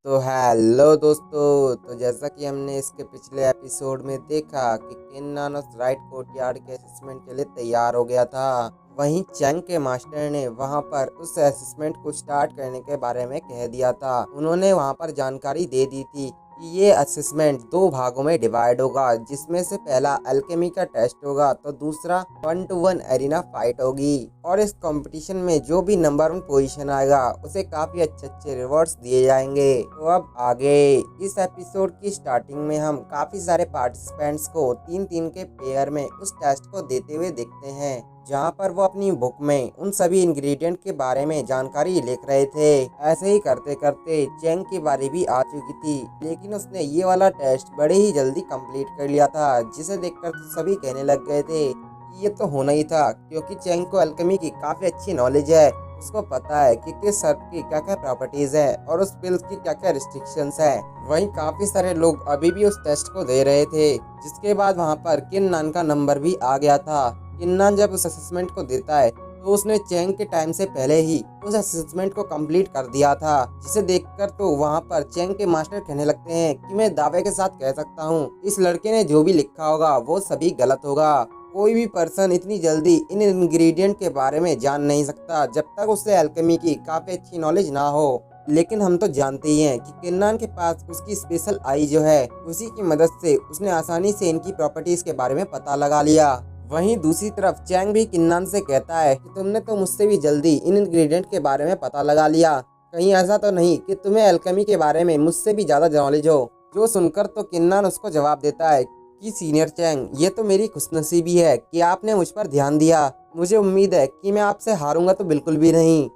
तो हेलो दोस्तों। तो जैसा कि हमने इसके पिछले एपिसोड में देखा कि किन्नानस राइट कोर्टयार्ड के असेसमेंट के लिए तैयार हो गया था, वहीं चैंग के मास्टर ने वहां पर उस असेसमेंट को स्टार्ट करने के बारे में कह दिया था। उन्होंने वहां पर जानकारी दे दी थी कि ये असेसमेंट दो भागों में डिवाइड होगा, जिसमें से पहला अल्केमी का टेस्ट होगा तो दूसरा 1-to-1 एरिना फाइट होगी। और इस कंपटीशन में जो भी नंबर 1 पोजीशन आएगा उसे काफी अच्छे रिवॉर्ड्स दिए जाएंगे। तो अब आगे इस एपिसोड की स्टार्टिंग में हम काफी सारे पार्टिसिपेंट्स को 3-3 के पेयर में उस टेस्ट को देते हुए देखते हैं, जहां पर वो अपनी बुक में उन सभी इंग्रेडिएंट के बारे में जानकारी लिख रहे थे। ऐसे ही करते करते चैंग की बारी भी आ चुकी थी, लेकिन उसने ये वाला टेस्ट बड़े ही जल्दी कंप्लीट कर लिया था, जिसे देखकर तो सभी कहने लग गए थे कि ये तो होना ही था, क्योंकि चैंग को अल्केमी की काफी अच्छी नॉलेज है। उसको पता है कि किस सर्फ की क्या क्या प्रॉपर्टीज है और उस पिल्स की क्या क्या रिस्ट्रिक्शंस है। वहीं काफी सारे लोग अभी भी उस टेस्ट को दे रहे थे। जिसके बाद वहां पर किन्नान का नंबर भी आ गया था। किन्नान जब उस असेसमेंट को देता है तो उसने चैंग के टाइम से पहले ही उस असेसमेंट को कंप्लीट कर दिया था, जिसे देखकर तो वहां पर चैंग के मास्टर कहने लगते हैं कि मैं दावे के साथ कह सकता हूँ इस लड़के ने जो भी लिखा होगा वो सभी गलत होगा। कोई भी पर्सन इतनी जल्दी इन इंग्रेडिएंट के बारे में जान नहीं सकता जब तक उसे अल्केमी की काफी अच्छी नॉलेज ना हो। लेकिन हम तो जानते ही हैं कि किन्नान के पास उसकी स्पेशल आई जो है, उसी की मदद से उसने आसानी से इनकी प्रॉपर्टीज के बारे में पता लगा लिया। वहीं दूसरी तरफ चैंग भी किन्नान से कहता है कि तुमने तो मुझसे भी जल्दी इन इंग्रेडिएंट के बारे में पता लगा लिया, कहीं ऐसा तो नहीं कि तुम्हें अल्केमी के बारे में मुझसे भी ज्यादा नॉलेज हो। जो सुनकर तो किन्नान उसको जवाब देता है कि सीनियर चैंग, ये तो मेरी खुशनसीबी है कि आपने मुझ पर ध्यान दिया। मुझे उम्मीद है कि मैं आपसे हारूंगा तो बिल्कुल भी नहीं।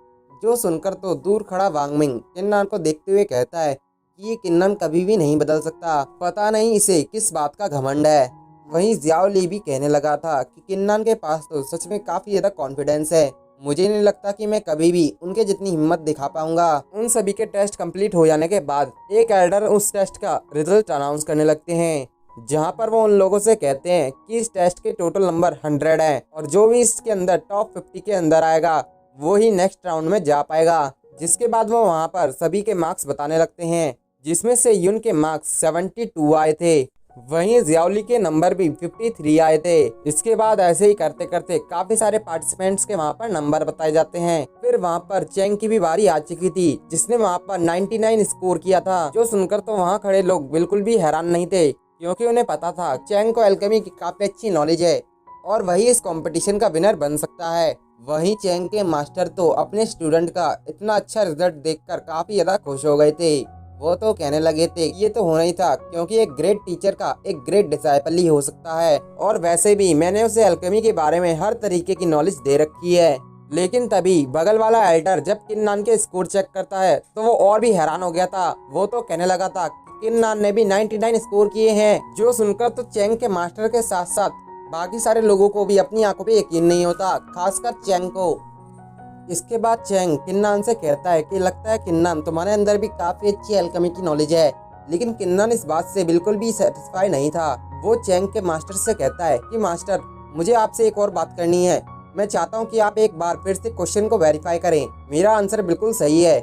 जो सुनकर तो दूर खड़ा वांगमिंग किन्नान को देखते हुए कहता है कि ये किन्नान कभी भी नहीं बदल सकता, पता नहीं इसे किस बात का घमंड है। वहीं जियाओ ली भी कहने लगा था कि किन्नान के पास तो सच में काफी ज्यादा कॉन्फिडेंस है। मुझे नहीं लगता कि मैं कभी भी उनके जितनी हिम्मत दिखा पाऊंगा। उन सभी के टेस्ट कंप्लीट हो जाने के बाद एक एल्डर उस टेस्ट का रिजल्ट अनाउंस करने लगते हैं, जहां पर वो उन लोगों से कहते हैं कि इस टेस्ट के टोटल नंबर 100 है और जो भी इसके अंदर टॉप 50 के अंदर आएगा वो ही नेक्स्ट राउंड में जा पाएगा। जिसके बाद वो वहां पर सभी के मार्क्स बताने लगते हैं, जिसमें से युन के मार्क्स 72 आए थे, वहीं जियाओली के नंबर भी 53 आए थे। इसके बाद ऐसे ही करते करते काफी सारे पार्टिसिपेंट्स के वहां पर नंबर बताए जाते हैं। फिर वहां पर चैंग की भी बारी आ चुकी थी, जिसने वहां पर 99 स्कोर किया था। जो सुनकर तो वहां खड़े लोग बिल्कुल भी हैरान नहीं थे, क्योंकि उन्हें पता था चैंग को अल्केमी की काफी अच्छी नॉलेज है और वही इस कंपटीशन का विनर बन सकता है। वहीं चैंग के मास्टर तो अपने स्टूडेंट का इतना अच्छा रिजल्ट देखकर काफी ज्यादा खुश हो गए थे। वो तो कहने लगे थे ये तो होना ही था, क्योंकि एक ग्रेट टीचर का एक ग्रेट डिसाइपल ही हो सकता है। और वैसे भी मैंने उसे अल्केमी के बारे में हर तरीके की नॉलेज दे रखी है। लेकिन तभी बगल वाला एल्डर जब किन्नान के स्कोर चेक करता है तो वो और भी हैरान हो गया था। वो तो कहने लगा था किन्नान ने भी 99 स्कोर किए हैं। जो सुनकर तो चैंग के मास्टर के साथ साथ बाकी सारे लोगों को भी अपनी आंखों पे यकीन नहीं होता, खासकर चैंग को। इसके बाद चैंग किन्नान से कहता है कि लगता है किन्नान तुम्हारे अंदर भी काफी अच्छी अल्केमी की नॉलेज है। लेकिन किन्नान इस बात से बिल्कुल भी सेटिस्फाई नहीं था। वो चैंग के मास्टर से कहता है कि मास्टर, मुझे आपसे एक और बात करनी है। मैं चाहता हूँ कि आप एक बार फिर से क्वेश्चन को वेरीफाई करें, मेरा आंसर बिल्कुल सही है।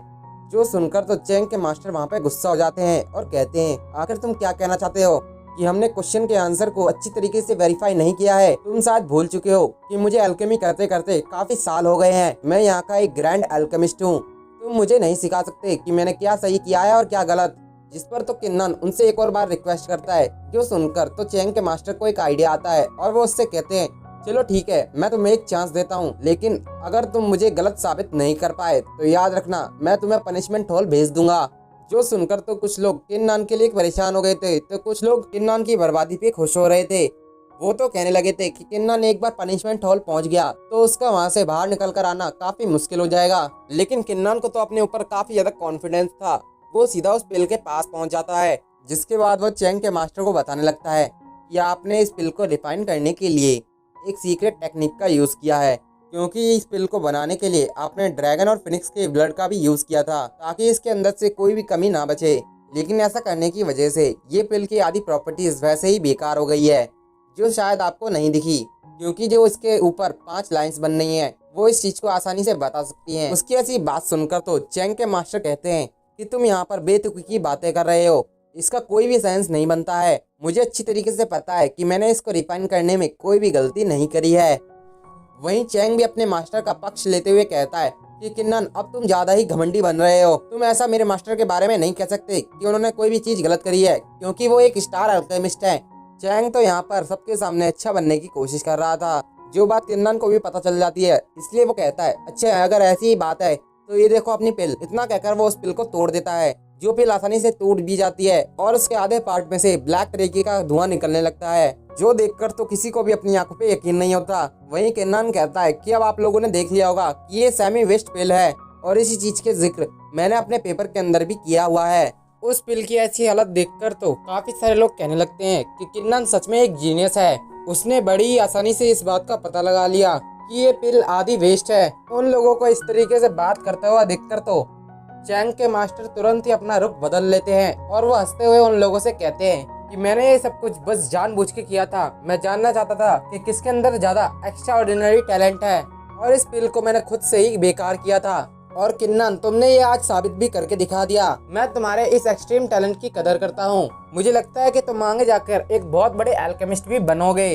जो सुनकर तो चैंग के मास्टर वहाँ पे गुस्सा हो जाते हैं और कहते हैं आखिर तुम क्या कहना चाहते हो कि हमने क्वेश्चन के आंसर को अच्छी तरीके से वेरीफाई नहीं किया है। तुम शायद भूल चुके हो कि मुझे अल्केमी करते करते काफी साल हो गए हैं। मैं यहाँ का एक ग्रैंड अल्केमिस्ट हूँ। तुम मुझे नहीं सिखा सकते कि मैंने क्या सही किया है और क्या गलत। जिस पर तो किन्नान उनसे एक और बार रिक्वेस्ट करता है। जो सुनकर तो चैंग के मास्टर को एक आइडिया आता है और वो उससे कहते हैं चलो ठीक है, मैं तुम्हें एक चांस देता हूँ, लेकिन अगर तुम मुझे गलत साबित नहीं कर पाए तो याद रखना मैं तुम्हें पनिशमेंट हॉल भेज दूंगा। जो सुनकर तो कुछ लोग किन्नान के लिए परेशान हो गए थे, तो कुछ लोग किन्नान की बर्बादी पे खुश हो रहे थे। वो तो कहने लगे थे कि किन्नान एक बार पनिशमेंट हॉल पहुंच गया तो उसका वहां से बाहर निकल कर आना काफी मुश्किल हो जाएगा। लेकिन किन्नान को तो अपने ऊपर काफी ज्यादा कॉन्फिडेंस था। वो सीधा उस पिल के पास पहुंच जाता है, जिसके बाद वो चैंग के मास्टर को बताने लगता है कि आपने इस पिल को रिफाइन करने के लिए एक सीक्रेट टेक्निक का यूज किया है, क्योंकि इस पिल को बनाने के लिए आपने ड्रैगन और फिनिक्स के ब्लड का भी यूज किया था, ताकि इसके अंदर से कोई भी कमी ना बचे। लेकिन ऐसा करने की वजह से ये पिल की आधी प्रॉपर्टीज वैसे ही बेकार हो गई है, जो शायद आपको नहीं दिखी, क्योंकि जो इसके ऊपर 5 लाइंस बन रही हैं वो इस चीज को आसानी से बता सकती हैं। उसकी ऐसी बात सुनकर तो चैंग के मास्टर कहते हैं कि तुम यहाँ पर बेतुकी की बातें कर रहे हो। इसका कोई भी सेंस नहीं बनता है। मुझे अच्छी तरीके से पता है कि मैंने इसको रिफाइन करने में कोई भी गलती नहीं करी है। वहीं चैंग भी अपने मास्टर का पक्ष लेते हुए कहता है कि किन्नन, अब तुम ज्यादा ही घमंडी बन रहे हो। तुम ऐसा मेरे मास्टर के बारे में नहीं कह सकते कि उन्होंने कोई भी चीज गलत करी है, क्योंकि वो एक स्टार अल्केमिस्ट है। चैंग तो यहाँ पर सबके सामने अच्छा बनने की कोशिश कर रहा था, जो बात किन्नन को भी पता चल जाती है। इसलिए वो कहता है, अच्छा अगर ऐसी ही बात है तो ये देखो अपनी पिल। इतना कहकर वो उस पिल को तोड़ देता है, जो पिल आसानी से टूट भी जाती है और उसके आधे पार्ट में से ब्लैक तरीके का धुआं निकलने लगता है, जो देखकर तो किसी को भी अपनी आंखों पे यकीन नहीं होता। वहीं किन्नन कहता है कि अब आप लोगों ने देख लिया होगा कि ये सेमी वेस्ट पिल है, और इसी चीज के जिक्र मैंने अपने पेपर के अंदर भी किया हुआ है। उस पिल की ऐसी हालत देखकर तो काफी सारे लोग कहने लगते हैं कि किन्नन सच में एक जीनियस है। उसने बड़ी आसानी से इस बात का पता लगा लिया कि ये पिल आधी वेस्ट है। उन लोगों को इस तरीके से बात करते हुआ देखकर तो चैंग के मास्टर तुरंत ही अपना रुख बदल लेते हैं और वो हंसते हुए उन लोगों से कहते हैं कि मैंने ये सब कुछ बस जानबूझ के किया था। मैं जानना चाहता था कि किसके अंदर ज्यादा एक्स्ट्रा ऑर्डिनरी टैलेंट है, और इस पिल को मैंने खुद से ही बेकार किया था। और किन्नन, तुमने ये आज साबित भी करके दिखा दिया। मैं तुम्हारे इस एक्सट्रीम टैलेंट की कदर करता हूँ। मुझे लगता है कि तुम आगे जाकर एक बहुत बड़े अल्केमिस्ट भी बनोगे।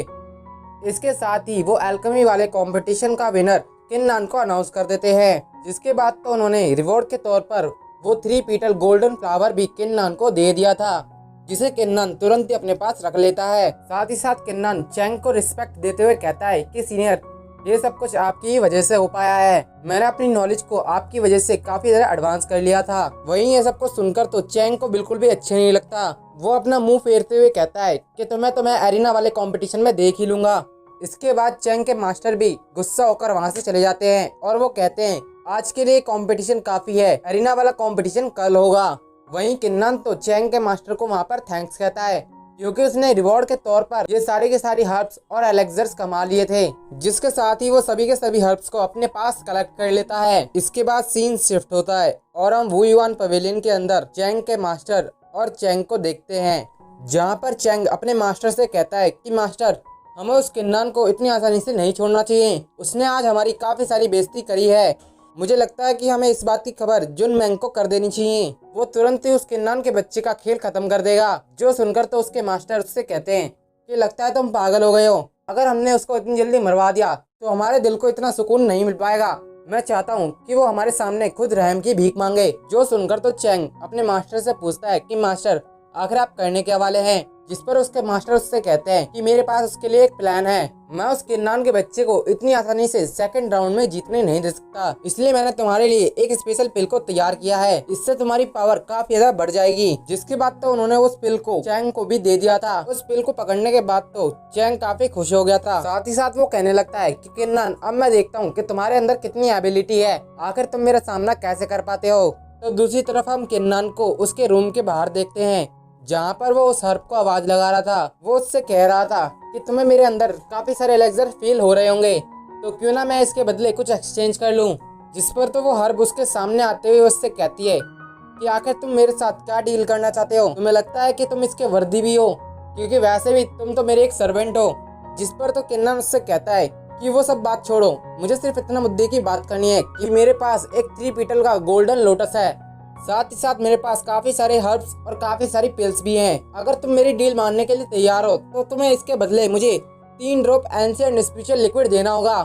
इसके साथ ही वो अल्केमी वाले कंपटीशन का विनर किन्नन को अनाउंस कर देते हैं, जिसके बाद तो उन्होंने रिवॉर्ड के तौर पर वो 3 पीटल गोल्डन फ्लावर भी किन्नन को दे दिया था, जिसे किन्नन तुरंत ही अपने पास रख लेता है। साथ ही साथ किन्नन चैंग को रिस्पेक्ट देते हुए कहता है कि सीनियर, ये सब कुछ आपकी ही वजह से हो पाया है। मैंने अपनी नॉलेज को आपकी वजह से काफी ज्यादा एडवांस कर लिया था। वहीं ये सब कुछ सुनकर तो चैंग को बिल्कुल भी अच्छा नहीं लगता। वो अपना मुंह फेरते हुए कहता है कि तुम्हें एरिना वाले कंपटीशन में देख ही लूंगा। इसके बाद चैंग के मास्टर भी गुस्सा होकर वहां से चले जाते हैं और वो कहते हैं, आज के लिए कंपटीशन काफी है, एरिना वाला कंपटीशन कल होगा। वहीं किन्नन तो चैंग के मास्टर को वहां पर थैंक्स कहता है, क्योंकि उसने रिवॉर्ड के तौर पर ये सारे के सारी हर्ब्स और एलेक्सर्स कमा लिए थे, जिसके साथ ही वो सभी के सभी हर्ब्स को अपने पास कलेक्ट कर लेता है। इसके बाद सीन शिफ्ट होता है और हम वू युआन पवेलियन के अंदर चैंग के मास्टर और चैंग को देखते हैं, जहाँ पर चैंग अपने मास्टर से कहता है कि मास्टर, हमें उस किन्नन को इतनी आसानी से नहीं छोड़ना चाहिए। उसने आज हमारी काफी सारी बेइज्जती करी है। मुझे लगता है कि हमें इस बात की खबर जुन मैंग को कर देनी चाहिए। वो तुरंत ही उस किन्नन के बच्चे का खेल खत्म कर देगा। जो सुनकर तो उसके मास्टर उससे कहते हैं कि लगता है तुम पागल हो गए हो। अगर हमने उसको इतनी जल्दी मरवा दिया तो हमारे दिल को इतना सुकून नहीं मिल पाएगा। मैं चाहता हूँ कि वो हमारे सामने खुद रहम की भीख मांगे। जो सुनकर तो चैंग अपने मास्टर से पूछता है कि मास्टर, आखिर आप करने के वाले हैं? जिस पर उसके मास्टर उससे कहते हैं कि मेरे पास उसके लिए एक प्लान है। मैं उस किन्नन के बच्चे को इतनी आसानी से सेकंड राउंड में जीतने नहीं दे सकता, इसलिए मैंने तुम्हारे लिए एक स्पेशल पिल को तैयार किया है। इससे तुम्हारी पावर काफी ज्यादा बढ़ जाएगी। जिसके बाद तो उन्होंने उस पिल को चैंग को भी दे दिया था। उस पिल को पकड़ने के बाद तो चैंग काफी खुश हो गया था। साथ ही साथ वो कहने लगता है कि किन्नन, अब मैं देखता हूँ कि तुम्हारे अंदर कितनी एबिलिटी है, आखिर तुम मेरा सामना कैसे कर पाते हो। तो दूसरी तरफ हम किन्नन को उसके रूम के बाहर देखते हैं, जहाँ पर वो उस हर्ब को आवाज लगा रहा था। वो उससे कह रहा था कि तुम्हें मेरे अंदर काफी सारे एलेक्सर फील हो रहे होंगे, तो क्यों ना मैं इसके बदले कुछ एक्सचेंज कर लूं। जिस पर तो वो हर्ब उसके सामने आते हुए उससे कहती है कि आखिर तुम मेरे साथ क्या डील करना चाहते हो? तुम्हें लगता है कि तुम इसके वर्दी भी हो, क्योंकि वैसे भी तुम तो मेरे एक सर्वेंट हो। जिस पर तो किन्नन उससे कहता है कि वो सब बात छोड़ो, मुझे सिर्फ इतना मुद्दे की बात करनी है कि मेरे पास एक 3 पीटल का गोल्डन लोटस है। साथ ही साथ मेरे पास काफी सारे हर्ब्स और काफी सारी पिल्स भी हैं। अगर तुम मेरी डील मानने के लिए तैयार हो तो तुम्हें इसके बदले मुझे 3 ड्रॉप एंशिएंट स्पिरिचुअल लिक्विड देना होगा।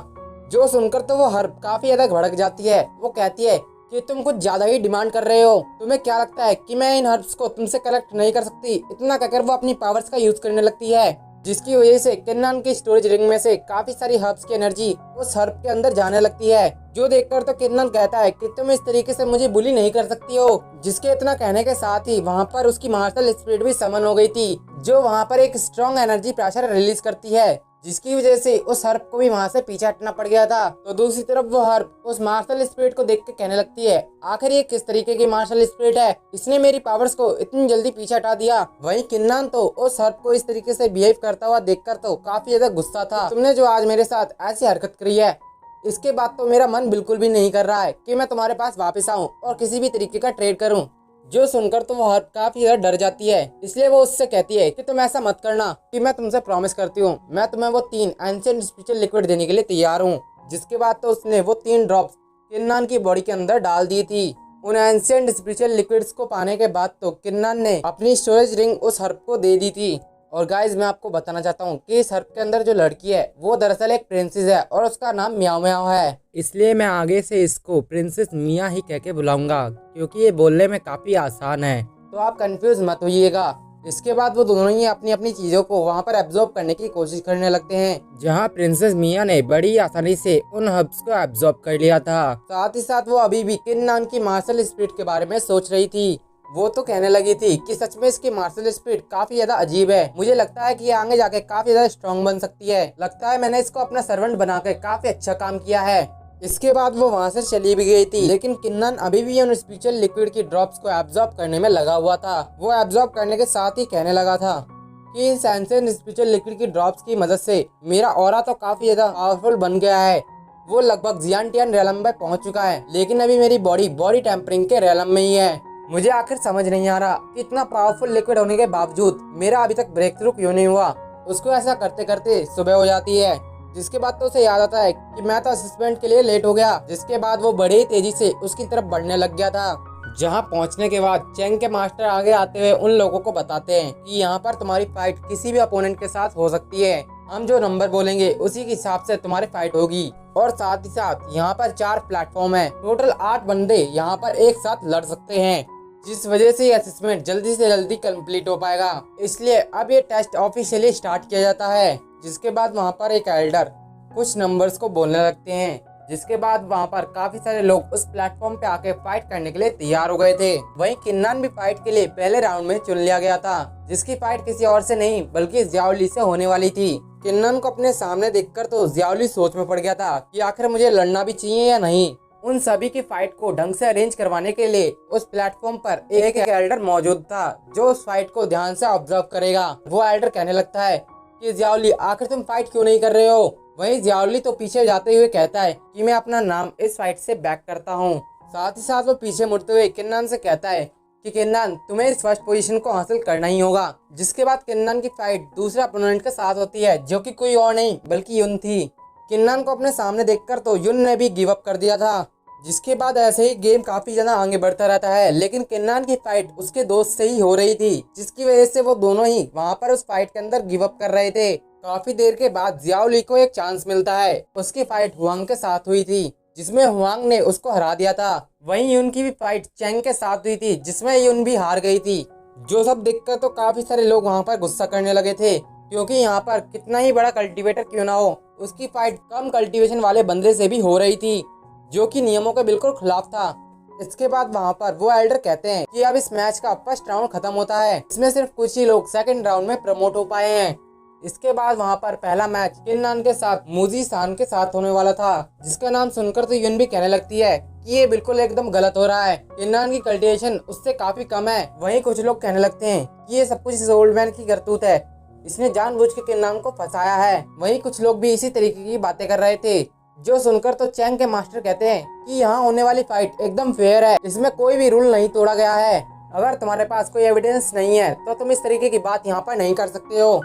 जो सुनकर तो वो हर्ब काफी ज्यादा भड़क जाती है। वो कहती है कि तुम कुछ ज्यादा ही डिमांड कर रहे हो। तुम्हें क्या लगता है कि मैं इन हर्ब्स को तुमसे कलेक्ट नहीं कर सकती? इतना कहकर वो अपनी पावर्स का यूज करने लगती है, जिसकी वजह से किन्नन की स्टोरेज रिंग में से काफी सारी हर्ब्स की एनर्जी उस हर्ब के अंदर जाने लगती है। जो देखकर तो किन्नन कहता है कि तुम इस तरीके से मुझे बुली नहीं कर सकती हो। जिसके इतना कहने के साथ ही वहाँ पर उसकी मार्शल स्पिरिट भी समन हो गई थी, जो वहाँ पर एक स्ट्रॉन्ग एनर्जी प्रेशर रिलीज करती है, जिसकी वजह से उस हर्ब को भी वहाँ से पीछे हटना पड़ गया था। तो दूसरी तरफ वो हर्ब उस मार्शल स्पिरिट को देख के कहने लगती है, आखिर ये किस तरीके की मार्शल स्पिरिट है, इसने मेरी पावर्स को इतनी जल्दी पीछे हटा दिया। वहीं किन्नन तो उस हर्ब को इस तरीके से बिहेव करता हुआ देखकर तो काफी ज्यादा गुस्सा था। तुमने जो आज मेरे साथ ऐसी हरकत करी है, इसके बाद तो मेरा मन बिल्कुल भी नहीं कर रहा है कि मैं तुम्हारे पास वापस आऊं और किसी भी तरीके का ट्रेड करूं। जो सुनकर तो वो हर्ब काफी ज्यादा डर जाती है, इसलिए वो उससे कहती है कि तुम ऐसा मत करना, कि मैं तुमसे प्रॉमिस करती हूँ मैं तुम्हें वो 3 एंशिएंट स्पिरिचुअल लिक्विड देने के लिए तैयार हूँ। जिसके बाद तो उसने वो 3 ड्रॉप्स किन्नन की बॉडी के अंदर डाल दी थी। उन एंशिएंट स्पिरिचुअल लिक्विड्स को पाने के बाद तो किन्नन ने अपनी स्टोरेज रिंग उस हर्प को दे दी थी। और गाइज मैं आपको बताना चाहता हूँ कि इस हर्प के अंदर जो लड़की है वो दरअसल एक प्रिंसेस है और उसका नाम म्याओ म्याओ है। इसलिए मैं आगे से इसको प्रिंसेस मिया ही कह के बुलाऊंगा क्योंकि ये बोलने में काफी आसान है, तो आप कंफ्यूज मत होइएगा। इसके बाद वो दोनों ही अपनी अपनी चीजों को वहाँ पर एब्जॉर्ब करने की कोशिश करने लगते हैं, जहाँ प्रिंसेस मिया ने बड़ी आसानी से उन हर्ब्स को एब्जॉर्ब कर लिया था। साथ ही साथ वो अभी भी किन्नन की मार्शल स्पिरिट के बारे में सोच रही थी। वो तो कहने लगी थी कि सच में इसकी मार्शल स्पिरिट काफी ज्यादा अजीब है, मुझे लगता है कि ये आगे जाके काफी ज्यादा स्ट्रॉन्ग बन सकती है, लगता है मैंने इसको अपना सर्वेंट बनाकर काफी अच्छा काम किया है। इसके बाद वो वहाँ से चली भी गई थी, लेकिन किन्नन अभी भी उन स्पिरिचुअल लिक्विड की ड्रॉप्स को एब्जॉर्ब करने में लगा हुआ था। वो एब्जॉर्ब करने के साथ ही कहने लगा था कि इन एंशिएंट स्पिरिचुअल लिक्विड की ड्रॉप्स की मदद से मेरा ऑरा तो काफी ज्यादा पावरफुल बन गया है। वो लगभग जियांटियन रेलम में पहुंच चुका है, लेकिन अभी मेरी बॉडी टेम्परिंग के रेलम में ही है। मुझे आखिर समझ नहीं आ रहा कि इतना पावरफुल लिक्विड होने के बावजूद मेरा अभी तक ब्रेक थ्रू क्यों नहीं हुआ। उसको ऐसा करते करते सुबह हो जाती है, जिसके बाद तो उसे याद आता है कि मैं तो असेसमेंट के लिए लेट हो गया। जिसके बाद वो बड़ी तेजी से उसकी तरफ बढ़ने लग गया था। जहां पहुंचने के बाद चेंग के मास्टर आगे आते हुए उन लोगों को बताते हैं कि यहाँ पर तुम्हारी फाइट किसी भी अपोनेंट के साथ हो सकती है, हम जो नंबर बोलेंगे उसी के हिसाब से तुम्हारी फाइट होगी। और साथ ही साथ यहाँ पर 4 प्लेटफॉर्म है, टोटल 8 बंदे यहाँ पर एक साथ लड़ सकते हैं, जिस वजह से ये असेसमेंट जल्दी से जल्दी कंप्लीट हो पाएगा। इसलिए अब ये टेस्ट ऑफिशियली स्टार्ट किया जाता है। जिसके बाद वहाँ पर एक एल्डर कुछ नंबर्स को बोलने लगते हैं, जिसके बाद वहाँ पर काफी सारे लोग उस प्लेटफॉर्म पे आके फाइट करने के लिए तैयार हो गए थे। वहीं किन्नन भी फाइट के लिए पहले राउंड में चुन लिया गया था, जिसकी फाइट किसी और से नहीं बल्कि ज़ियाओली से होने वाली थी। किन्नन को अपने सामने देखकर तो ज़ियाओली सोच में पड़ गया था कि आखिर मुझे लड़ना भी चाहिए या नहीं। उन सभी की फाइट को ढंग से अरेंज करवाने के लिए उस प्लेटफॉर्म पर एक एल्डर मौजूद था जो उस फाइट को ध्यान से ऑब्जर्व करेगा। वो एल्डर कहने लगता है कि ज़ियाओली आखिर तुम फाइट क्यों नहीं कर रहे हो। वहीं ज़ियाओली तो पीछे जाते हुए कहता है कि मैं अपना नाम इस फाइट से बैक करता हूँ। साथ ही साथ वो पीछे मुड़ते हुए किन्नन से कहता है कि किन्नन तुम्हें इस फर्स्ट पोजीशन को हासिल करना ही होगा। जिसके बाद किन्नन की फाइट दूसरे अपोनेंट के साथ होती है, जो कि कोई और नहीं बल्कि युन थी। किन्नन को अपने सामने देखकर तो युन ने भी गिव अप कर दिया था। जिसके बाद ऐसे ही गेम काफी ज्यादा आगे बढ़ता रहता है, लेकिन किन्नन की फाइट उसके दोस्त से ही हो रही थी, जिसकी वजह से वो दोनों ही वहाँ पर उस फाइट के अंदर गिव अप कर रहे थे। काफी देर के बाद ज़ियाओली को एक चांस मिलता है। उसकी फाइट हुआंग के साथ हुई थी, जिसमें हुआंग ने उसको हरा दिया था। वहीं युन की भी फाइट चेंग के साथ हुई थी, जिसमें युन भी हार गई थी। जो सब देखकर तो काफी सारे लोग वहाँ पर गुस्सा करने लगे थे, क्योंकि यहाँ पर कितना ही बड़ा कल्टीवेटर क्यों ना हो, उसकी फाइट कम कल्टीवेशन वाले बंदे से भी हो रही थी, जो कि नियमों के बिल्कुल खिलाफ था। इसके बाद वहाँ पर वो एल्डर कहते हैं कि अब इस मैच का फर्स्ट राउंड खत्म होता है, इसमें सिर्फ कुछ ही लोग सेकंड राउंड में प्रमोट हो पाए हैं। इसके बाद वहाँ पर पहला मैच किन्नन के साथ मूजी सान के साथ होने वाला था, जिसका नाम सुनकर तो युन भी कहने लगती है कि ये बिल्कुल एकदम गलत हो रहा है, किन्नन की कल्टीवेशन उससे काफी कम है। वहीं कुछ लोग कहने लगते हैं कि ये सब कुछ इस ओल्ड मैन की करतूत है, इसने जानबूझ के किन्नन को फंसाया है। वहीं कुछ लोग भी इसी तरीके की बातें कर रहे थे, जो सुनकर तो चेंग के मास्टर कहते हैं कि यहाँ होने वाली फाइट एकदम फेयर है, इसमें कोई भी रूल नहीं तोड़ा गया है। अगर तुम्हारे पास कोई एविडेंस नहीं है तो तुम इस तरीके की बात यहाँ पर नहीं कर सकते हो।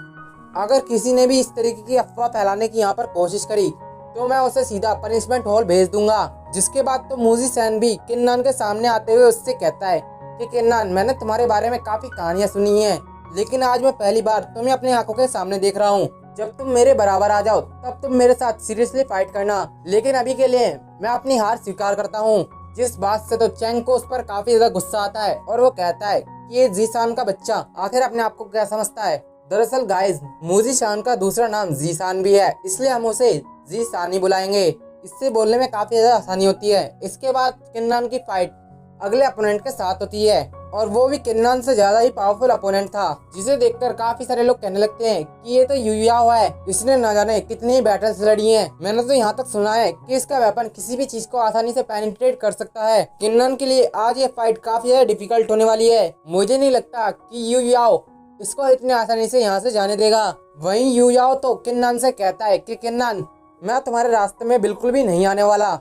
अगर किसी ने भी इस तरीके की अफवाह फैलाने की यहाँ पर कोशिश करी तो मैं उसे सीधा पनिशमेंट हॉल भेज दूंगा। जिसके बाद तो मूजी सैन भी किन्नन के सामने आते हुए उससे कहता है कि किन्नन, मैंने तुम्हारे बारे में काफी कहानियां सुनी हैं, लेकिन आज मैं पहली बार तुम्हें अपनी आंखों के सामने देख रहा हूँ। जब तुम मेरे बराबर आ जाओ तब तुम मेरे साथ सीरियसली फाइट करना, लेकिन अभी के लिए मैं अपनी हार स्वीकार करता हूँ। जिस बात से तो चेंग को उस पर काफी ज्यादा गुस्सा आता है और वो कहता है कि ये जीसान का बच्चा आखिर अपने आप को क्या समझता है। दरअसल गाइस, मूजी शान का दूसरा नाम जीसान भी है, इसलिए हम उसे जीसान ही बुलाएंगे। इससे बोलने में काफी ज्यादा आसानी होती है। इसके बाद किन्नन की फाइट अगले अपोनेंट के साथ होती है, और वो भी किन्नन से ज्यादा ही पावरफुल अपोनेंट था, जिसे देखकर काफी सारे लोग कहने लगते हैं कि ये तो युयाओ है, इसने न जाने कितनी बैटल्स लड़ी हैं। मैंने तो यहाँ तक सुना है कि इसका वेपन किसी भी चीज को आसानी से पेनिट्रेट कर सकता है। किन्नन के लिए आज ये फाइट काफी ज्यादा डिफिकल्ट होने वाली है। मुझे नहीं लगता कि युयाओ इसको इतनी आसानी से यहाँ से जाने देगा। वहीं युयाओ तो किन्नन से कहता है कि किन्नन, मैं तुम्हारे रास्ते में बिल्कुल भी नहीं आने वाला।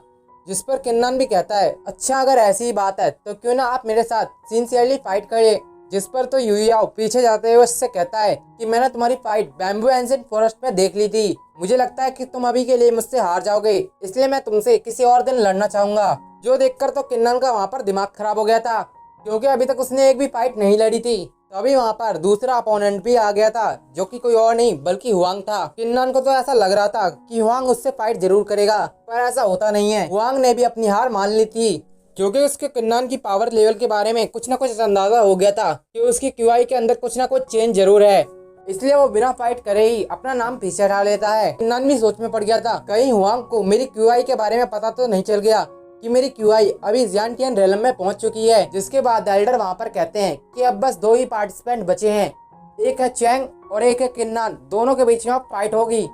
जिस पर किन्नन भी कहता है, अच्छा अगर ऐसी ही बात है तो क्यों ना आप मेरे साथ सिंसियरली फाइट करें। जिस पर तो युयाओ पीछे जाते हुए उससे कहता है कि मैंने तुम्हारी फाइट बैम्बू एंशिएंट फॉरेस्ट में देख ली थी, मुझे लगता है कि तुम अभी के लिए मुझसे हार जाओगे, इसलिए मैं तुमसे किसी और दिन लड़ना चाहूंगा। जो देखकर तो किन्नन का वहाँ पर दिमाग खराब हो गया था, क्योंकि अभी तक उसने एक भी फाइट नहीं लड़ी थी। तभी वहाँ पर दूसरा अपोनेंट भी आ गया था, जो कि कोई और नहीं बल्कि हुआंग था। किन्नन को तो ऐसा लग रहा था कि हुआंग उससे फाइट जरूर करेगा, पर ऐसा होता नहीं है। हुआंग ने भी अपनी हार मान ली थी, क्योंकि उसके किन्नन की पावर लेवल के बारे में कुछ ना कुछ अंदाजा हो गया था कि उसकी क्यूआई के अंदर कुछ ना कुछ चेंज जरूर है। इसलिए वो बिना फाइट करे ही अपना नाम पीछे हटा लेता है। किन्नन भी सोच में पड़ गया था, कहीं हुआंग को मेरी क्यूआई के बारे में पता तो नहीं चल गया कि मेरी क्यूआई अभी ज़ियांटियन रेलम में पहुंच चुकी है। जिसके बाद एल्डर वहां पर कहते हैं कि अब बस 2 ही पार्टिसिपेंट बचे हैं, एक है चैंग और एक है किन्नन। दोनों के बीच में फाइट होगी